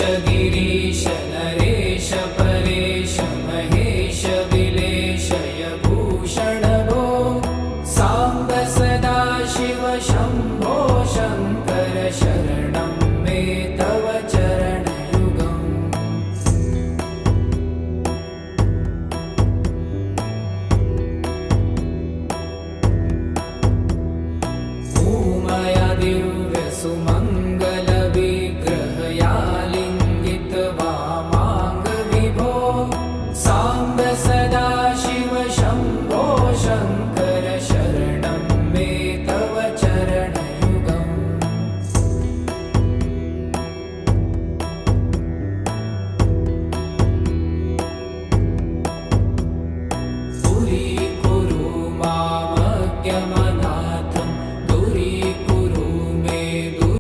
गिरीश नरेश परेश महेश विलेशय भूषण भो साम्ब सदा शिव शम्भो शङ्कर शरण